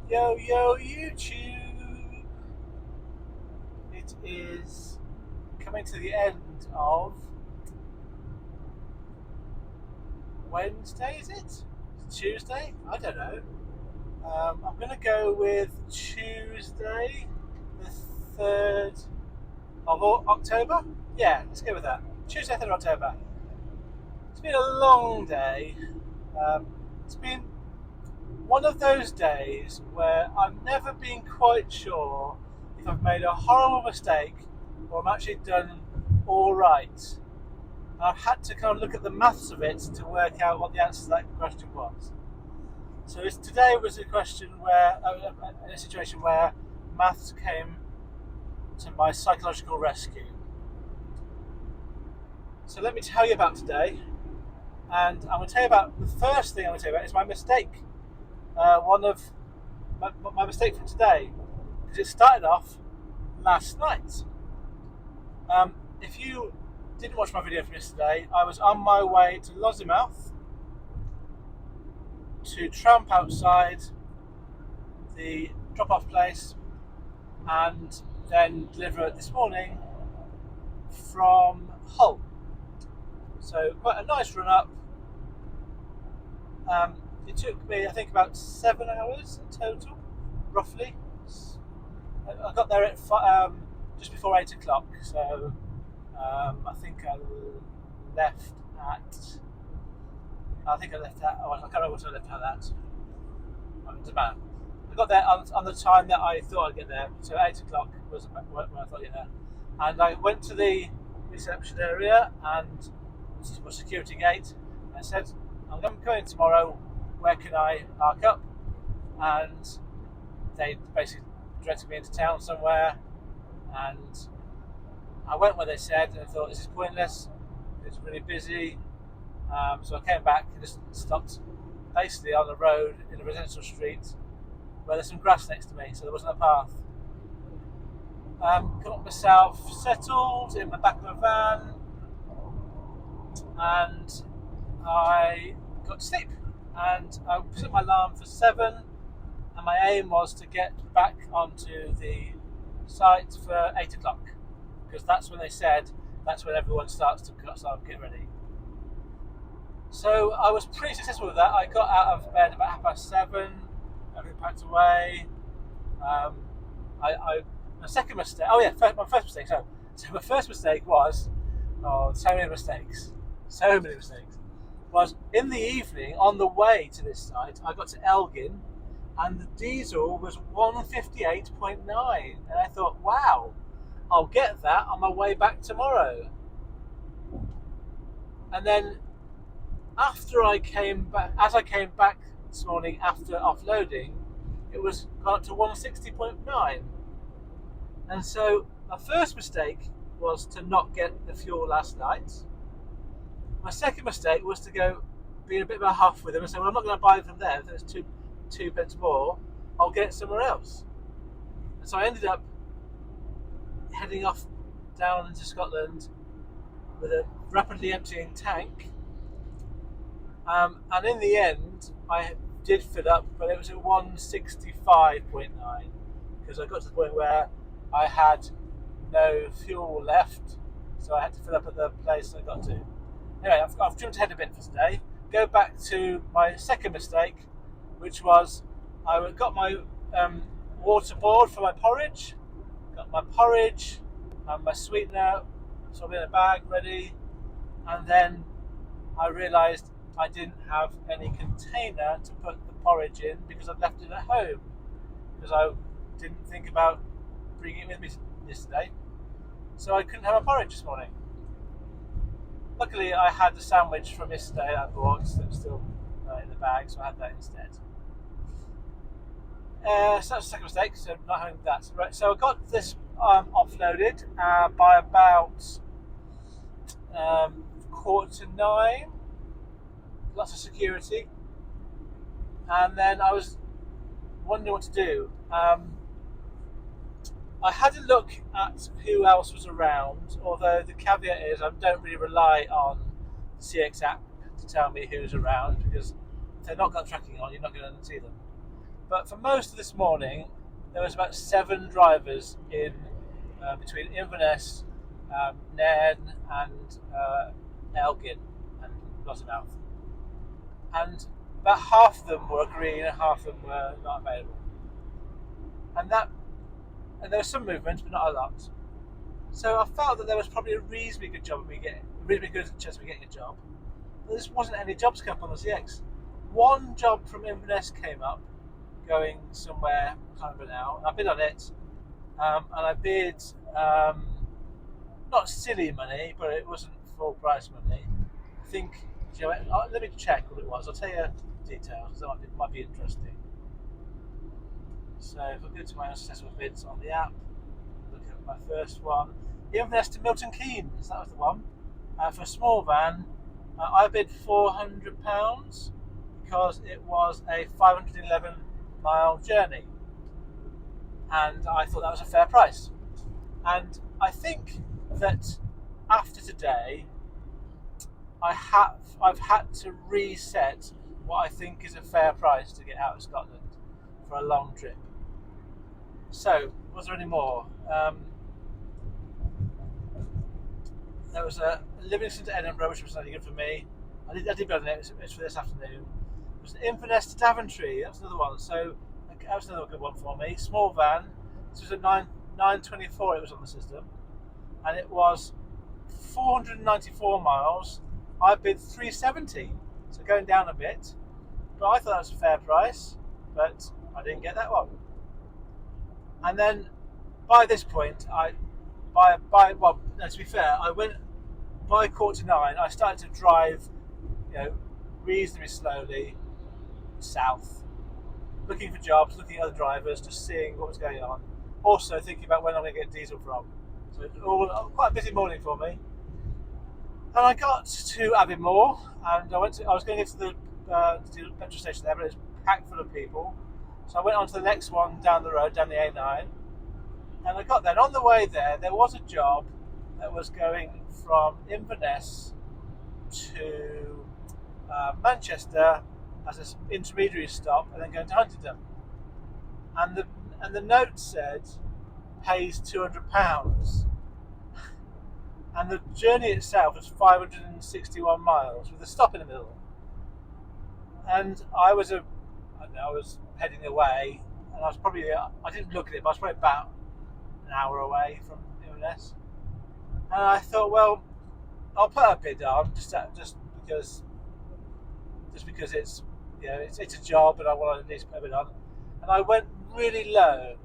Yo, yo, YouTube! It is coming to the end of Wednesday, is it? Tuesday? I don't know. I'm going to go with Tuesday, the 3rd of October. Yeah, let's go with that. Tuesday, 3rd of October. It's been a long day. It's been one of those days where I've never been quite sure if I've made a horrible mistake or I'm actually done all right. I've had to kind of look at the maths of it to work out what the answer to that question was. So today was a question where, in a situation where maths came to my psychological rescue. So let me tell you about today, and I'm going to tell you about the first thing I'm going to tell you about is my mistake. One of my mistake from today, because it started off last night. If you didn't watch my video from yesterday, I was on my way to Lossiemouth to tramp outside the drop-off place and then deliver it this morning from Hull. So quite a nice run up. It took me, I think, about 7 hours in total, roughly. I got there at just before 8 o'clock, so I think I left at. I can't remember what I left at. It doesn't matter. I got there on the time that I thought I'd get there, so 8 o'clock was when I thought I'd get there. And I went to the reception area and this is my security gate. And I said, I'm going tomorrow. Where can I park up? And they basically directed me into town somewhere. And I went where they said, and I thought this is pointless. It's really busy. So I came back and just stopped basically on the road in a residential street where there's some grass next to me, so there wasn't a path. Got myself settled in the back of a van, and I got to sleep. And I set my alarm for 7, and my aim was to get back onto the site for 8 o'clock, because that's when they said that's when everyone starts to get ready. So I was pretty successful with that. I got out of bed about 7:30, everything packed away. My second mistake. Oh yeah, my first mistake. So my first mistake was, so many mistakes. Was in the evening on the way to this site. I got to Elgin, and the diesel was 158.9, and I thought, wow, I'll get that on my way back tomorrow. And then as I came back this morning after offloading, it was gone up to 160.9. And so my first mistake was to not get the fuel last night. My second mistake was to go be a bit of a huff with them and say, well, I'm not going to buy it from there. If there's two pence more, I'll get it somewhere else. And so I ended up heading off down into Scotland with a rapidly emptying tank. And in the end, I did fill up, but it was at 165.9 because I got to the point where I had no fuel left, so I had to fill up at the place I got to. Anyway, I've jumped ahead a bit for today. Go back to my second mistake, which was I got my water board for my porridge, got my porridge and my sweetener sort of in a bag ready, and then I realised I didn't have any container to put the porridge in because I'd left it at home because I didn't think about bringing it with me yesterday, so I couldn't have a porridge this morning. Luckily, I had the sandwich from yesterday I bought that was still in the bag, so I had that instead. So that's the second mistake, so not having that. Right, so I got this offloaded by about 9:15. Lots of security, and then I was wondering what to do. I had a look at who else was around, although the caveat is I don't really rely on the CX app to tell me who's around, because if they've not got tracking on, you're not going to see them. But for most of this morning, there was about 7 drivers in between Inverness, Nairn, and Elgin and Lossiemouth, and about half of them were green and half of them were not available. And there was some movement, but not a lot. So I felt that there was probably a reasonably good chance of me getting a job. But there wasn't any jobs come up on the CX. One job from Inverness came up, going somewhere, I can't remember now. I bid on it, and I bid not silly money, but it wasn't full price money. I think, let me check what it was. I'll tell you details. That might be interesting. So if I go to my unsuccessful bids on the app, look at my first one. Inverness to Milton Keynes, that was the one. For a small van, I bid £400 because it was a 511-mile journey, and I thought that was a fair price. And I think that after today, I've had to reset what I think is a fair price to get out of Scotland for a long trip. So, was there any more? There was a Livingston to Edinburgh, which was really good for me. I did bid on it. It's for this afternoon. It was Inverness to Daventry. That was another one. So that was another good one for me. Small van. This was a 924. It was on the system, and it was 494 miles. I bid 370, so going down a bit. But I thought that was a fair price, but I didn't get that one. And then by this point, to be fair, I went by 8:45. I started to drive, reasonably slowly south, looking for jobs, looking at other drivers, just seeing what was going on. Also thinking about when I'm going to get diesel from. So it was all quite a busy morning for me. And I got to Aviemore, and I was going to get to the petrol station there, but it was packed full of people. So I went on to the next one down the road, down the A9, and I got there. And on the way there was a job that was going from Inverness to Manchester as an intermediary stop, and then going to Huntingdon. And the note said pays £200, and the journey itself was 561 miles with a stop in the middle. And I was heading away, and I didn't look at it, but I was probably about an hour away from Inverness. And I thought, well, I'll put a bid on just because it's it's a job, and I want to at least put a bid on. And I went really low.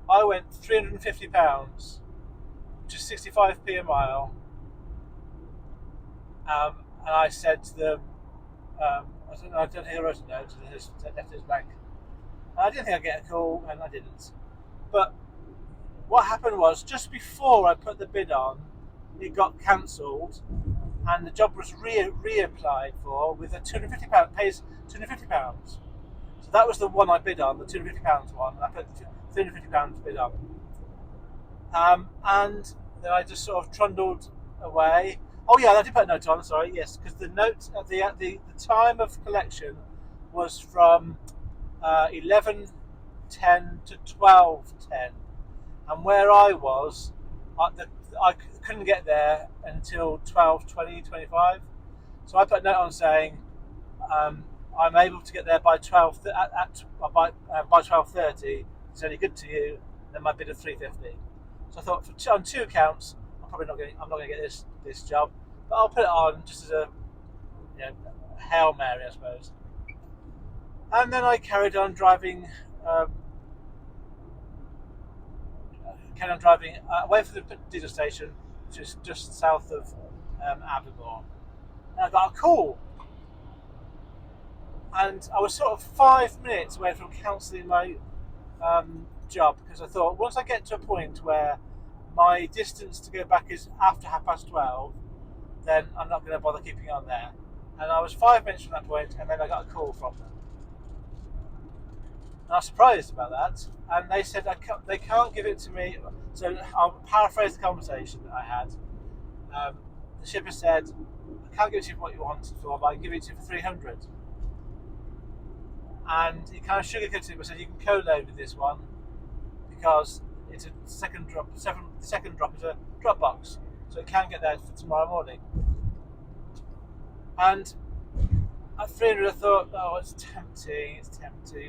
I went £350, which is 65p a mile. And I said to them, I don't think I wrote a note, so I left his bank. And I didn't think I'd get a call, and I didn't. But what happened was, just before I put the bid on, it got cancelled, and the job was reapplied for with a £250, pays £250. So that was the one I bid on, the £250 one, and I put the £350 bid on. And then I just sort of trundled away. Oh yeah, I did put a note on, sorry, yes, because the note at the time of collection was from 11:10 to 12:10, and where I was, I couldn't get there until 12:20, 25. So I put a note on saying I'm able to get there by 12:30. It's only good to you. Then my bid of 350. So I thought, on 2 accounts, I'm not going to get this job, but I'll put it on just as a Hail Mary, I suppose. And then I carried on driving. Away from the diesel station, which is just south of Aviemore. And I got a call, and I was sort of 5 minutes away from cancelling my job, because I thought, once I get to a point where my distance to go back is after 12:30, then I'm not going to bother keeping on there. And I was 5 minutes from that point, and then I got a call from them. And I was surprised about that, and they said they can't give it to me. So I'll paraphrase the conversation that I had. The shipper said, I can't give it to you for what you want it for, but I can give it to you for 300. and he kind of sugarcoated it, but said you can co-load with this one because it's a second drop. The second drop is a drop box, so it can get there for tomorrow morning. And at 300, I thought, oh, it's tempting,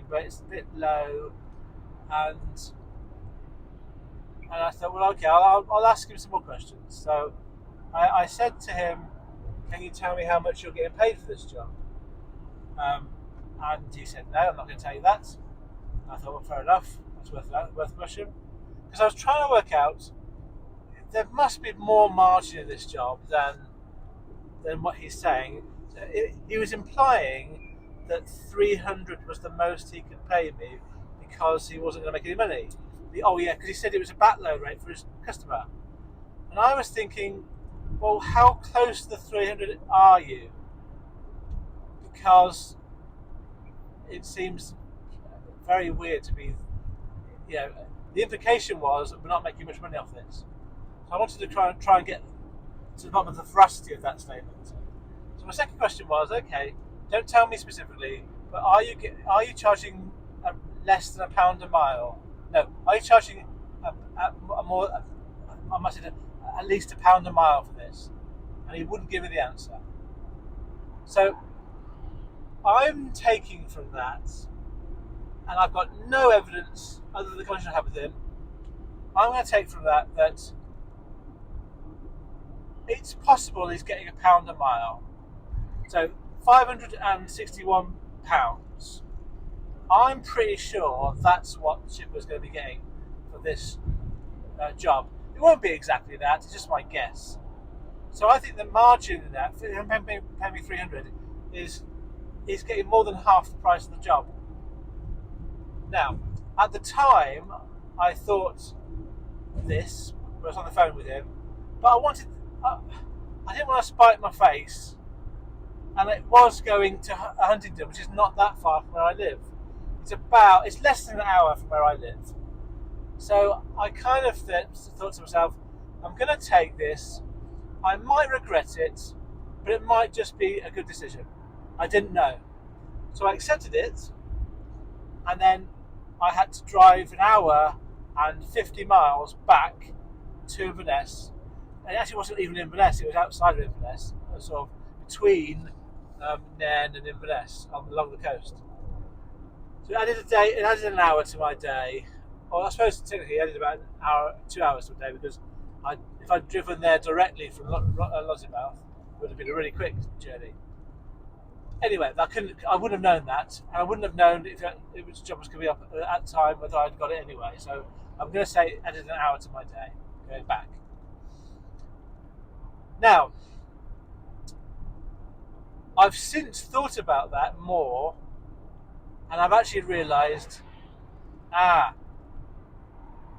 but it's a bit low, and I thought, well, okay, I'll ask him some more questions. So I said to him, can you tell me how much you're getting paid for this job? And he said, no, I'm not going to tell you that. And I thought, well, fair enough, that's worth a question. Because I was trying to work out, there must be more margin in this job than what he's saying. He was implying that 300 was the most he could pay me because he wasn't going to make any money. Because he said it was a backload rate for his customer. And I was thinking, well, how close to the 300 are you? Because it seems very weird to be, the implication was we're not making much money off this. So I wanted to try and get to the bottom of the veracity of that statement. So my second question was, okay, don't tell me specifically, but are you charging less than £1 a mile? No, are you charging at least £1 a mile for this? And he wouldn't give me the answer. So I'm taking from that, and I've got no evidence other than the conversation I had with him. I'm going to take from that it's possible he's getting £1 a mile. So £561. I'm pretty sure that's what the shipper's going to be getting for this job. It won't be exactly that, it's just my guess. So I think the margin in that, for him paying me 300, is getting more than half the price of the job. Now, at the time, I thought this, I was on the phone with him, but I didn't want to spite my face, and it was going to Huntingdon, which is not that far from where I live. It's less than an hour from where I live. So I kind of thought to myself, I'm going to take this. I might regret it, but it might just be a good decision. I didn't know. So I accepted it, and then I had to drive an hour and 50 miles back to Inverness. And it actually wasn't even Inverness, it was outside of Inverness, sort of between Nairn and Inverness along the coast. So it added an hour to my day. Well, I suppose technically it added about 2 hours to a day, because if I'd driven there directly from Lossiemouth, it would have been a really quick journey. Anyway, I wouldn't have known that, and I wouldn't have known if the job was going to be up at that time, whether I'd got it anyway. So I'm going to say it added an hour to my day going back. Now, I've since thought about that more, and I've actually realised,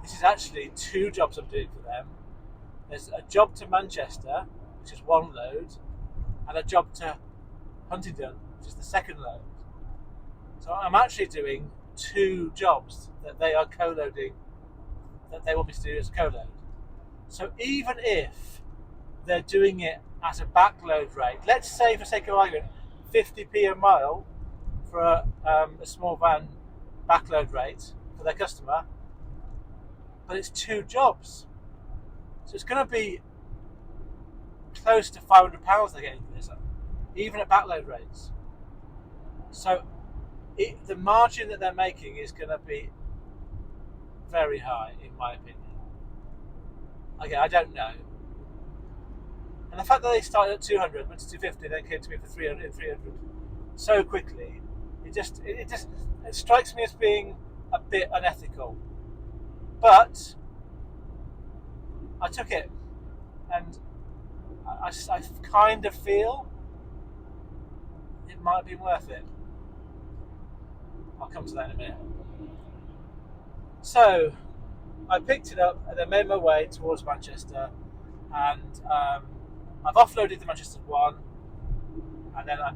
this is actually 2 jobs I'm doing for them. There's a job to Manchester, which is 1 load, and a job to Huntingdon, which is the 2nd load. So I'm actually doing 2 jobs that they are co-loading, that they want me to do as a co-load. So even if they're doing it at a backload rate, let's say for sake of argument 50p a mile for a small van backload rate for their customer, but it's 2 jobs, so it's going to be close to £500 they're getting for this, even at backload rates. So the margin that they're making is going to be very high, in my opinion. Again, I don't know. And the fact that they started at 200, went to 250, then came to me for 300 so quickly, it strikes me as being a bit unethical. But I took it, and I kind of feel it might have been worth it. I'll come to that in a minute. So I picked it up and then made my way towards Manchester, and I've offloaded the Manchester one, and then I'm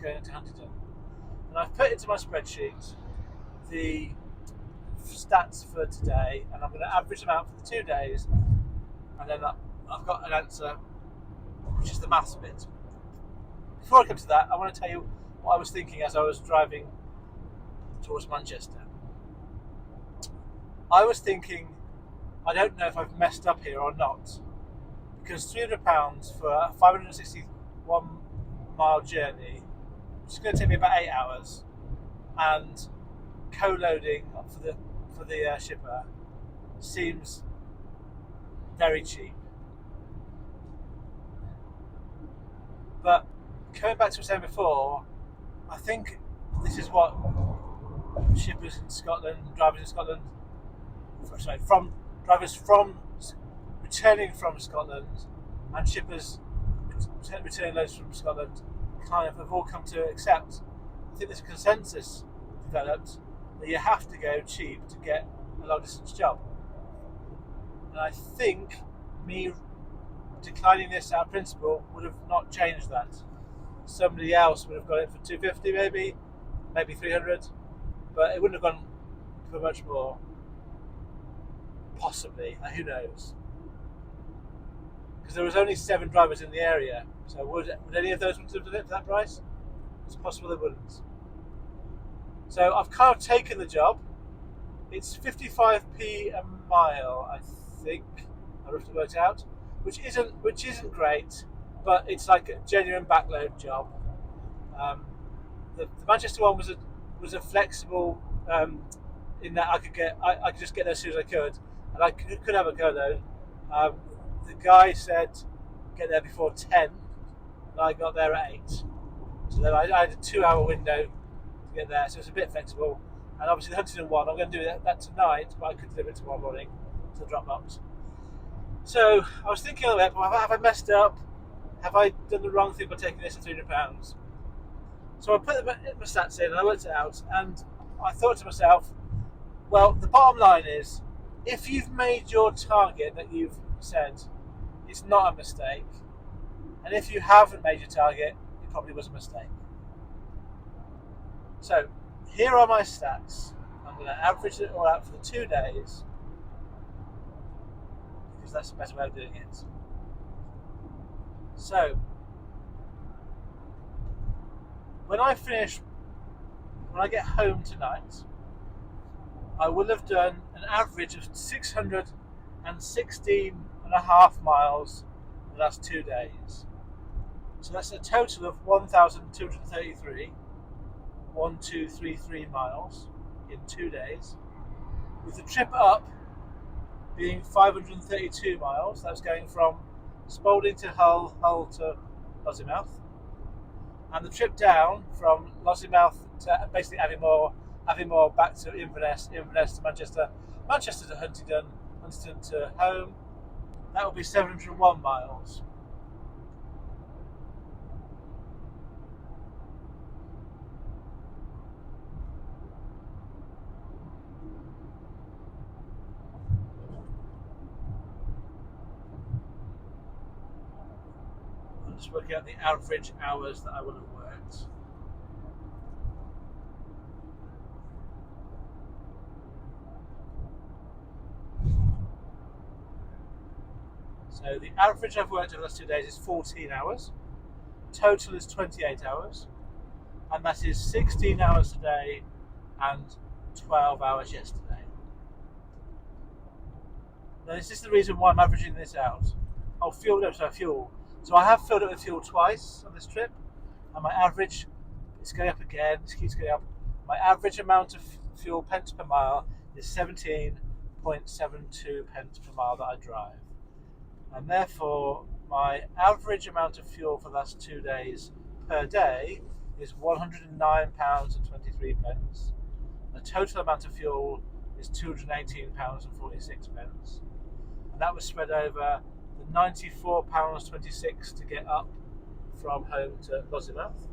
going to Huntingdon, and I've put into my spreadsheet the stats for today, and I'm going to average them out for the 2 days, and then I've got an answer, which is the maths bit. Before I come to that, I want to tell you what I was thinking as I was driving towards Manchester. I was thinking, I don't know if I've messed up here or not, because £300 for a 561 mile journey, which is going to take me about 8 hours, and co-loading for the shipper seems very cheap. But coming back to what I was saying before, I think this is what shippers in Scotland, drivers in Scotland, from drivers from returning from Scotland and shippers returning loads from Scotland kind of have all come to accept. I think there's a consensus developed that you have to go cheap to get a long distance job. And I think me declining this out of principle would have not changed that. Somebody else would have got it for 250 maybe 300, but it wouldn't have gone for much more. Possibly, who knows? Because there was only 7 drivers in the area, so would any of those want to have done it for that price? It's possible they wouldn't. So I've kind of taken the job. It's 55p a mile, I think. I have to work it out, which isn't great, but it's like a genuine backload job. The Manchester one was a flexible in that I could just get there as soon as I could, and I could have a go load. The guy said get there before 10, and I got there at 8. So then I had a 2-hour window to get there, so it's a bit flexible. And obviously the Huntingdon one, I'm going to do that tonight, but I could deliver it tomorrow morning to the drop box. So I was thinking of it, have I messed up? Have I done the wrong thing by taking this at £300? So I put my stats in and I worked it out, and I thought to myself, well, the bottom line is, if you've made your target that you've said, it's not a mistake. And if you haven't made your target, it probably was a mistake. So here are my stats. I'm going to average it all out for the 2 days, because that's the best way of doing it. So when I get home tonight, I will have done an average of 616.5 miles in the last 2 days. So that's a total of 1,233 miles in 2 days, with the trip up being 532 miles. That's going from Spalding to Hull, Hull to Lossiemouth, and the trip down from Lossiemouth to basically Aviemore back to Inverness, Inverness to Manchester, Manchester to Huntingdon, Huntingdon to home. That will be 701 miles. I'm just working out the average hours that I would have worked. So the average I've worked over the last 2 days is 14 hours. Total is 28 hours. And that is 16 hours today and 12 hours yesterday. Now this is the reason why I'm averaging this out. Fuel. So I have filled it with fuel twice on this trip, and my average is going up again. This keeps going up. My average amount of fuel pence per mile is 17.72 pence per mile that I drive. And therefore, my average amount of fuel for the last 2 days per day is £109.23. The total amount of fuel is £218.46. And that was spread over the £94.26 to get up from home to Lossiemouth,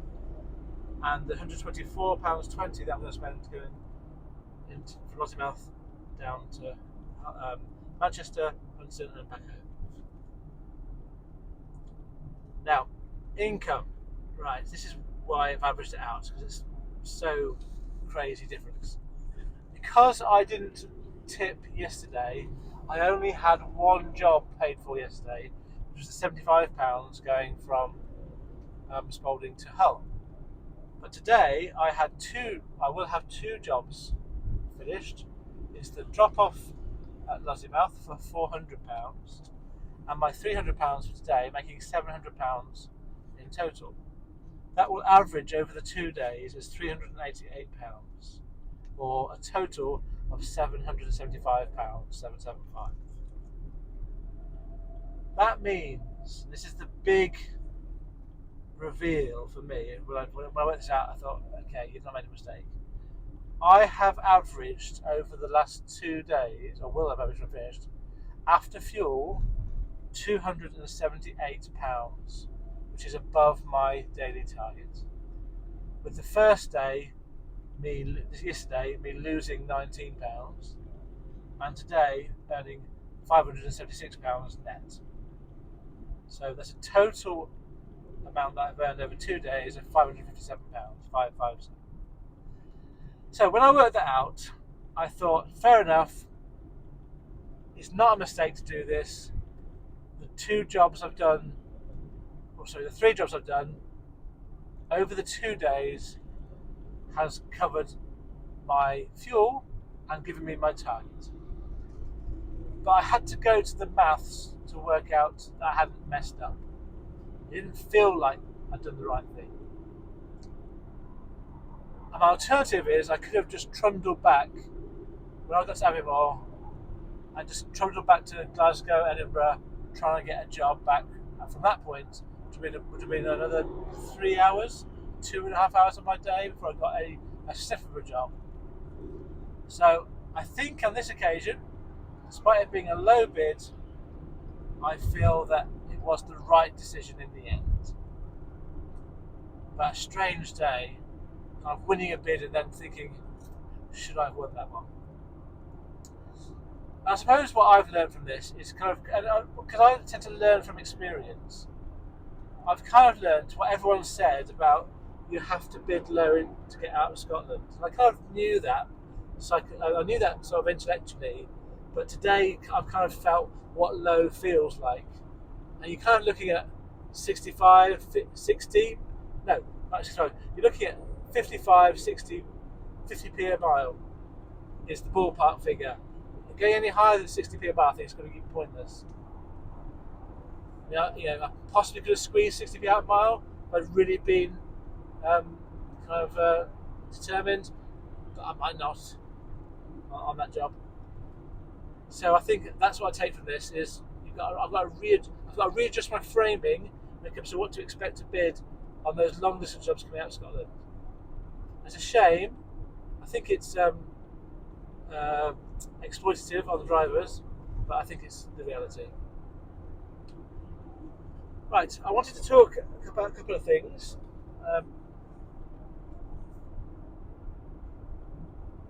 and the £124.20 that I'm going to spend going from Lossiemouth down to Manchester, Huntingdon, and back home. Now, income. Right, this is why I've averaged it out, because it's so crazy difference. Because I didn't tip yesterday, I only had one job paid for yesterday, which was the £75 going from Spalding to Hull. But today I will have two jobs finished. It's the drop off at Lossiemouth for £400 and my £300 for today, making £700 in total. That will average over the 2 days as £388, or a total of £775.775. That means, this is the big reveal for me. When I worked this out, I thought, okay, you've not made a mistake. I have averaged over the last 2 days, or will have averaged when finished, after fuel, £278, which is above my daily target. With the first day, yesterday, me losing £19, and today earning £576 net. So that's a total amount that I've earned over 2 days of £557, 557. So when I worked that out, I thought, fair enough, it's not a mistake to do this. The 3 jobs I've done over the 2 days has covered my fuel and given me my target. But I had to go to the maths to work out that I hadn't messed up. It didn't feel like I'd done the right thing. And my alternative is I could have just trundled back when I got to Aviemore and just trundled back to Glasgow, Edinburgh, trying to get a job back. And from that point, it would have been another 3 hours, 2.5 hours of my day before I got a step of a job. So I think on this occasion, despite it being a low bid, I feel that it was the right decision in the end. But a strange day, kind of winning a bid and then thinking, should I have won that one? I suppose what I've learned from this is because I tend to learn from experience, I've kind of learned what everyone said about you have to bid low to get out of Scotland. And I kind of knew that, so I knew that sort of intellectually, but today I've kind of felt what low feels like. And you're kind of looking at 65, 60, no, actually sorry, you're looking at 55, 60, 50p a mile is the ballpark figure. Going any higher than 60p a mile, I think it's going to be pointless. I possibly could have squeezed 60p out a mile if I'd really been determined, but I might not on that job. So I think that's what I take from this is I've got to readjust my framing when it comes to what to expect to bid on those long distance jobs coming out of Scotland. It's a shame. I think it's exploitative on the drivers, but I think it's the reality. Right, I wanted to talk about a couple of things.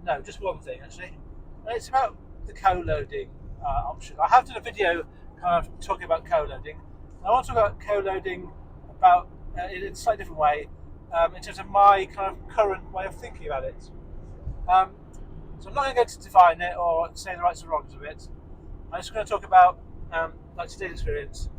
No, just one thing actually. And it's about the co-loading option. I have done a video kind of talking about co-loading. I want to talk about co-loading in a slightly different way, in terms of my kind of current way of thinking about it. So I'm not going to go to define it or say the rights and wrongs of it. I'm just going to talk about like today's experience.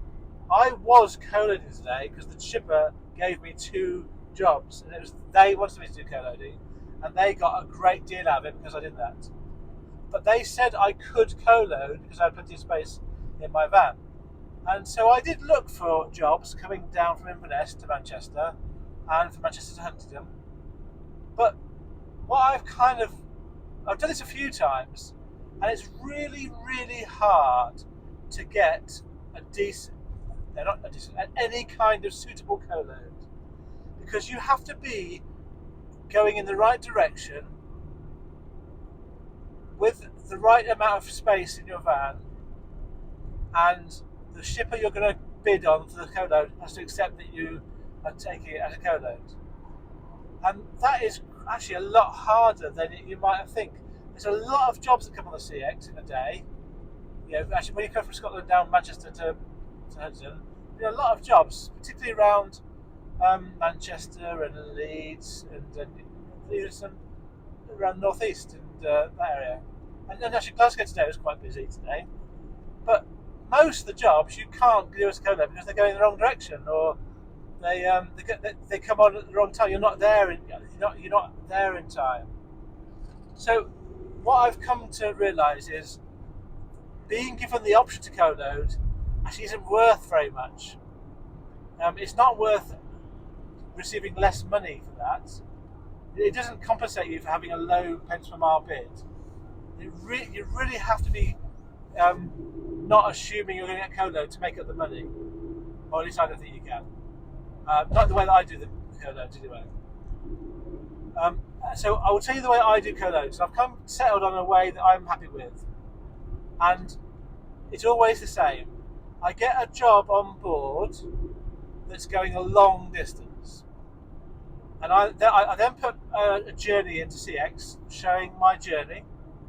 I was co-loading today because the shipper gave me 2 jobs, and they wanted me to do co-loading, and they got a great deal out of it because I did that. But they said I could co-load because I had plenty of space in my van. And so I did look for jobs coming down from Inverness to Manchester and from Manchester to Huntingdon. But what I've done this a few times, and it's really, really hard to get any kind of suitable co-load, because you have to be going in the right direction with the right amount of space in your van, and the shipper you're going to bid on for the co-load has to accept that you are taking it as a co-load. And that is actually a lot harder than you might think. There's a lot of jobs that come on the CX in a day. Actually, when you come from Scotland down Manchester to Huntingdon, there are a lot of jobs, particularly around Manchester and Leeds and even some around North East and that area. And actually, Glasgow today was quite busy today. But most of the jobs you can't do as a co-load because they're going in the wrong direction, or they come on at the wrong time. You're not there you're not there in time. So what I've come to realise is being given the option to co-load actually isn't worth very much. It's not worth receiving less money for that. It doesn't compensate you for having a low pence per mile bid. You really have to be not assuming you're going to get co-load to make up the money. Or at least I don't think you can. Not the way that I do the co-loads anyway. So I will tell you the way I do co-loads. I've come settled on a way that I'm happy with. And it's always the same. I get a job on board that's going a long distance. And I then put a journey into CX showing my journey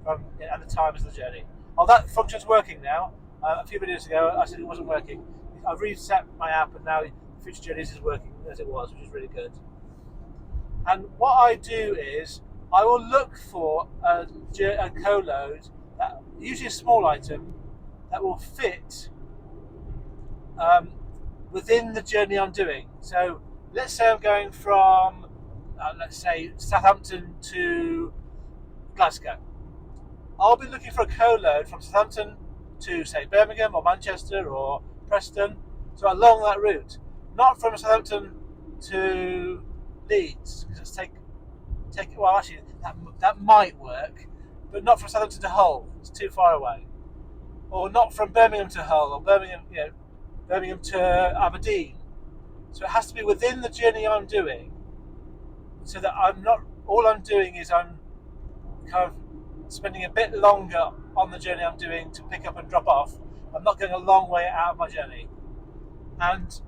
and the time of the journey. Oh, that function's working now. A few videos ago I said it wasn't working. I've reset my app and now Future Journeys is working as it was, which is really good. And what I do is I will look for a co-load, usually a small item, that will fit within the journey I'm doing. So let's say I'm going from, let's say, Southampton to Glasgow. I'll be looking for a co-load from Southampton to, say, Birmingham or Manchester or Preston, so along that route. Not from Southampton to Leeds, because well, actually, that might work, but not from Southampton to Hull. It's too far away. Or not from Birmingham to Hull, or Birmingham to Aberdeen. So it has to be within the journey I'm doing, so that all I'm doing is I'm kind of spending a bit longer on the journey I'm doing to pick up and drop off. I'm not going a long way out of my journey. And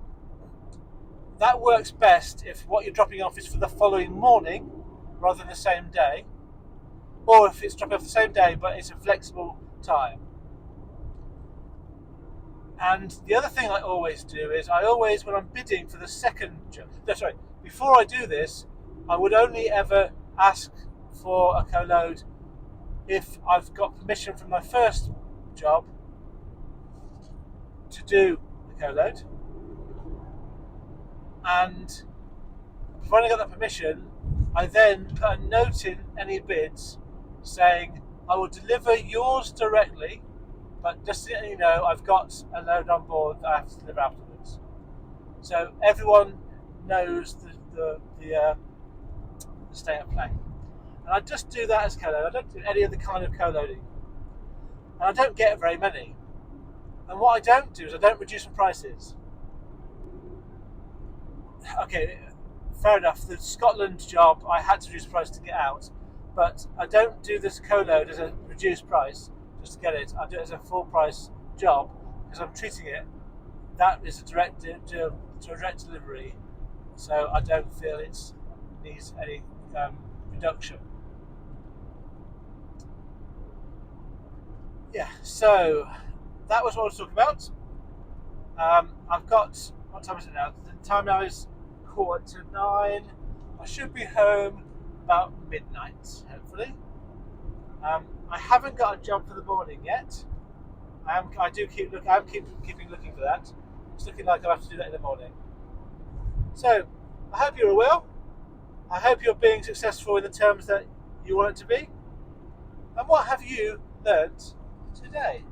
that works best if what you're dropping off is for the following morning rather than the same day, or if it's dropping off the same day but it's a flexible time. And the other thing I always do is when I'm bidding for the second job, before I do this, I would only ever ask for a co-load if I've got permission from my first job to do the co-load. And providing I got that permission, I then put a note in any bids saying I will deliver yours directly, but just so you know, I've got a load on board that I have to deliver afterwards. So everyone knows the state of play. And I just do that as co-load. I don't do any other kind of co-loading. And I don't get very many. And what I don't do is I don't reduce my prices. Okay, fair enough. The Scotland job, I had to reduce the price to get out. But I don't do this co-load as a reduced price just to get it. I do it as a full price job because I'm treating it. That is a direct delivery. So I don't feel it needs any reduction. Yeah, so that was what I was talking about. I've got, what time is it now? The time now is 8:45. I should be home about midnight, hopefully. I haven't got a job for the morning yet. I'm keeping looking for that. It's looking like I'll have to do that in the morning. So, I hope you're well. I hope you're being successful in the terms that you want it to be. And what have you learnt today?